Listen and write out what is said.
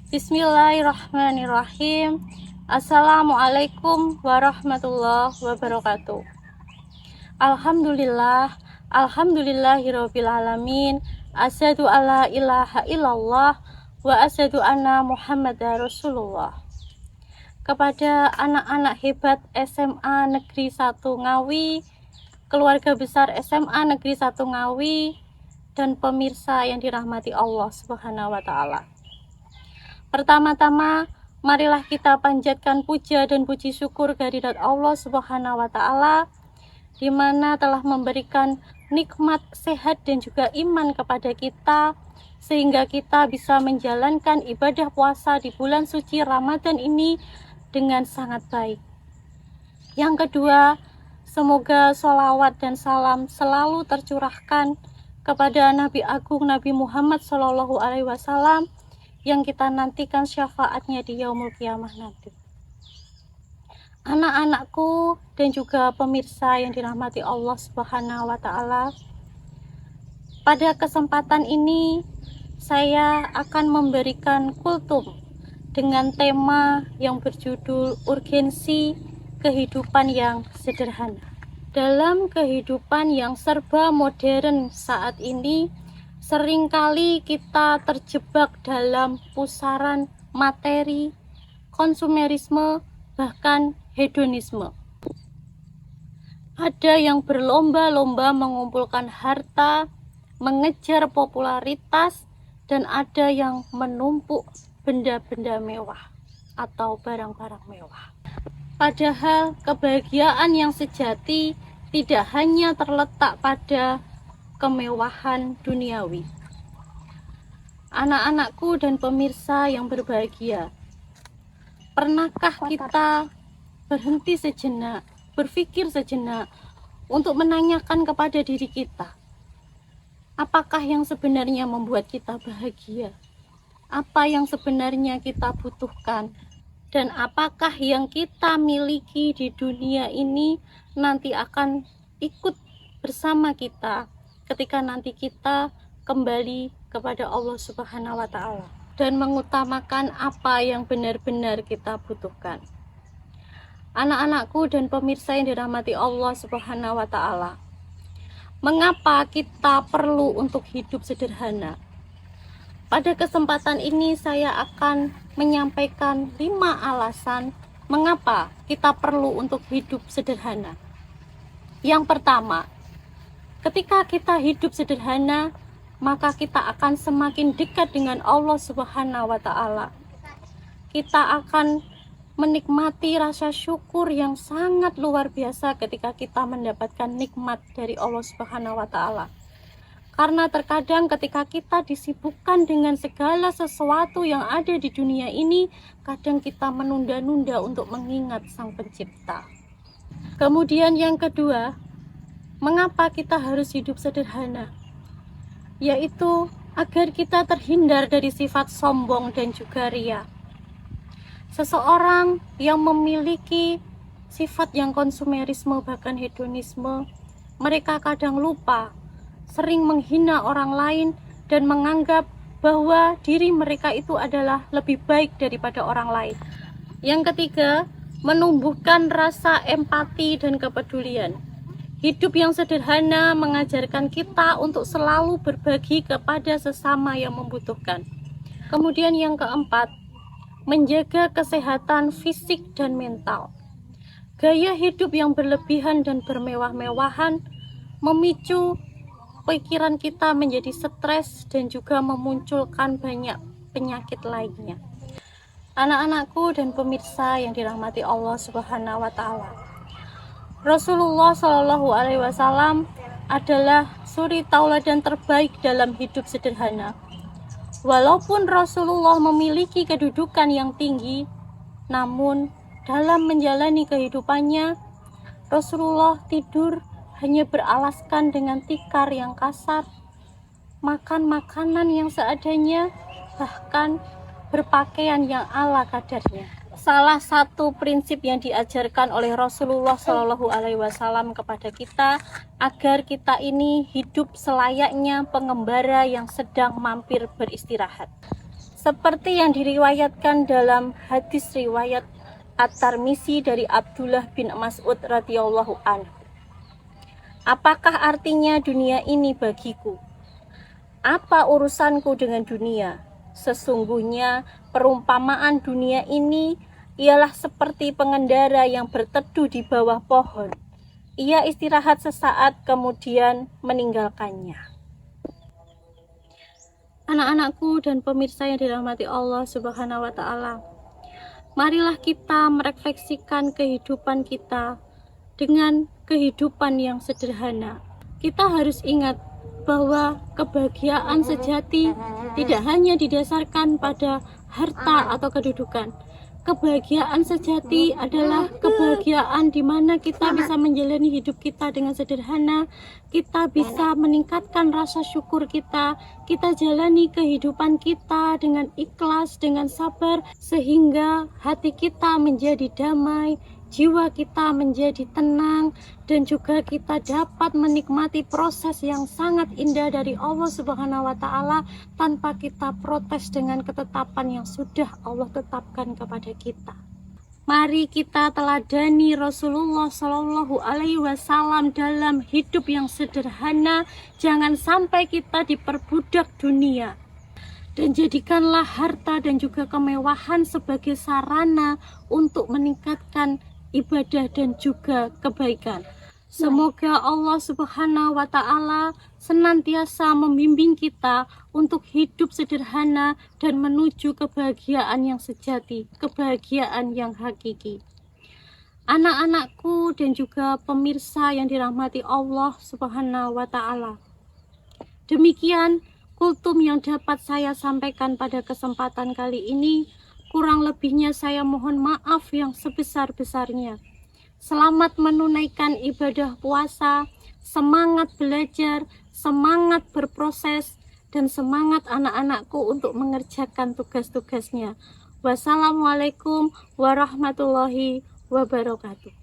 Bismillahirrahmanirrahim. Assalamualaikum warahmatullahi wabarakatuh. Alhamdulillahirabbil alamin. Asyhadu alla ilaha illallah wa asyhadu anna Muhammadar Rasulullah. Kepada anak-anak hebat SMA Negeri 1 Ngawi, keluarga besar SMA Negeri 1 Ngawi, dan pemirsa yang dirahmati Allah Subhanahu wa taala. Pertama-tama, marilah kita panjatkan puja dan puji syukur kehadirat Allah Subhanahu wa taala, di mana telah memberikan nikmat sehat dan juga iman kepada kita, sehingga kita bisa menjalankan ibadah puasa di bulan suci Ramadan ini dengan sangat baik. Yang kedua, semoga sholawat dan salam selalu tercurahkan kepada Nabi Agung Nabi Muhammad SAW, yang kita nantikan syafaatnya di yaumul qiyamah nanti. Anak-anakku dan juga pemirsa yang dirahmati Allah Subhanahu wa taala, pada kesempatan ini saya akan memberikan kultum dengan tema yang berjudul urgensi kehidupan yang sederhana. Dalam kehidupan yang serba modern saat ini, seringkali kita terjebak dalam pusaran materi, konsumerisme, bahkan hedonisme. Ada yang berlomba-lomba mengumpulkan harta, mengejar popularitas, dan ada yang menumpuk benda-benda mewah atau barang-barang mewah. Padahal kebahagiaan yang sejati tidak hanya terletak pada kemewahan duniawi. Anak-anakku dan pemirsa yang berbahagia, pernahkah kita berhenti sejenak, berpikir sejenak untuk menanyakan kepada diri kita, apakah yang sebenarnya membuat kita bahagia? Apa yang sebenarnya kita butuhkan? Dan apakah yang kita miliki di dunia ini nanti akan ikut bersama kita ketika nanti kita kembali kepada Allah Subhanahu wa taala dan mengutamakan apa yang benar-benar kita butuhkan. Anak-anakku dan pemirsa yang dirahmati Allah Subhanahu wa taala, mengapa kita perlu untuk hidup sederhana? Pada kesempatan ini saya akan menyampaikan 5 alasan mengapa kita perlu untuk hidup sederhana. Yang pertama, ketika kita hidup sederhana, maka kita akan semakin dekat dengan Allah Subhanahu wa taala. Kita akan menikmati rasa syukur yang sangat luar biasa ketika kita mendapatkan nikmat dari Allah Subhanahu wa taala. Karena terkadang ketika kita disibukkan dengan segala sesuatu yang ada di dunia ini, kadang kita menunda-nunda untuk mengingat Sang Pencipta. Kemudian yang kedua, mengapa kita harus hidup sederhana? Yaitu agar kita terhindar dari sifat sombong dan juga ria. Seseorang yang memiliki sifat yang konsumerisme bahkan hedonisme, mereka kadang lupa, sering menghina orang lain dan menganggap bahwa diri mereka itu adalah lebih baik daripada orang lain. Yang ketiga, menumbuhkan rasa empati dan kepedulian. Hidup yang sederhana mengajarkan kita untuk selalu berbagi kepada sesama yang membutuhkan. Kemudian yang keempat, menjaga kesehatan fisik dan mental. Gaya hidup yang berlebihan dan bermewah-mewahan memicu pikiran kita menjadi stres dan juga memunculkan banyak penyakit lainnya. Anak-anakku dan pemirsa yang dirahmati Allah Subhanahu wa taala, Rasulullah Shallallahu alaihi wasallam adalah suri tauladan terbaik dalam hidup sederhana. Walaupun Rasulullah memiliki kedudukan yang tinggi, namun dalam menjalani kehidupannya, Rasulullah tidur hanya beralaskan dengan tikar yang kasar, makan makanan yang seadanya, bahkan berpakaian yang ala kadarnya. salah satu prinsip yang diajarkan oleh Rasulullah Shallallahu Alaihi Wasallam kepada kita agar kita ini hidup selayaknya pengembara yang sedang mampir beristirahat. Seperti yang diriwayatkan dalam hadis riwayat At-Tirmizi dari Abdullah bin Mas'ud radhiyallahu anhu. Apakah artinya dunia ini bagiku? Apa urusanku dengan dunia? Sesungguhnya perumpamaan dunia ini ialah seperti pengendara yang berteduh di bawah pohon. Ia istirahat sesaat kemudian meninggalkannya. Anak-anakku dan pemirsa yang dirahmati Allah Subhanahu wa Ta'ala, marilah kita merefleksikan kehidupan kita dengan kehidupan yang sederhana. Kita harus ingat bahwa kebahagiaan sejati tidak hanya didasarkan pada harta atau kedudukan. Kebahagiaan sejati adalah kebahagiaan di mana kita bisa menjalani hidup kita dengan sederhana, kita bisa meningkatkan rasa syukur kita jalani kehidupan kita dengan ikhlas, dengan sabar, sehingga hati kita menjadi damai, jiwa kita menjadi tenang, dan juga kita dapat menikmati proses yang sangat indah dari Allah Subhanahu wa Ta'ala tanpa kita protes dengan ketetapan yang sudah Allah tetapkan kepada kita. Mari kita teladani Rasulullah Shallallahu Alaihi Wasallam dalam hidup yang sederhana. Jangan sampai kita diperbudak dunia, dan jadikanlah harta dan juga kemewahan sebagai sarana untuk meningkatkan ibadah dan juga kebaikan. Semoga Allah Subhanahu wa Ta'ala senantiasa membimbing kita untuk hidup sederhana dan menuju kebahagiaan yang sejati, kebahagiaan yang hakiki. Anak-anakku dan juga pemirsa yang dirahmati Allah Subhanahu wa Ta'ala, demikian kultum yang dapat saya sampaikan pada kesempatan kali ini. Kurang lebihnya saya mohon maaf yang sebesar-besarnya. Selamat menunaikan ibadah puasa, semangat belajar, semangat berproses, dan semangat anak-anakku untuk mengerjakan tugas-tugasnya. Wassalamualaikum warahmatullahi wabarakatuh.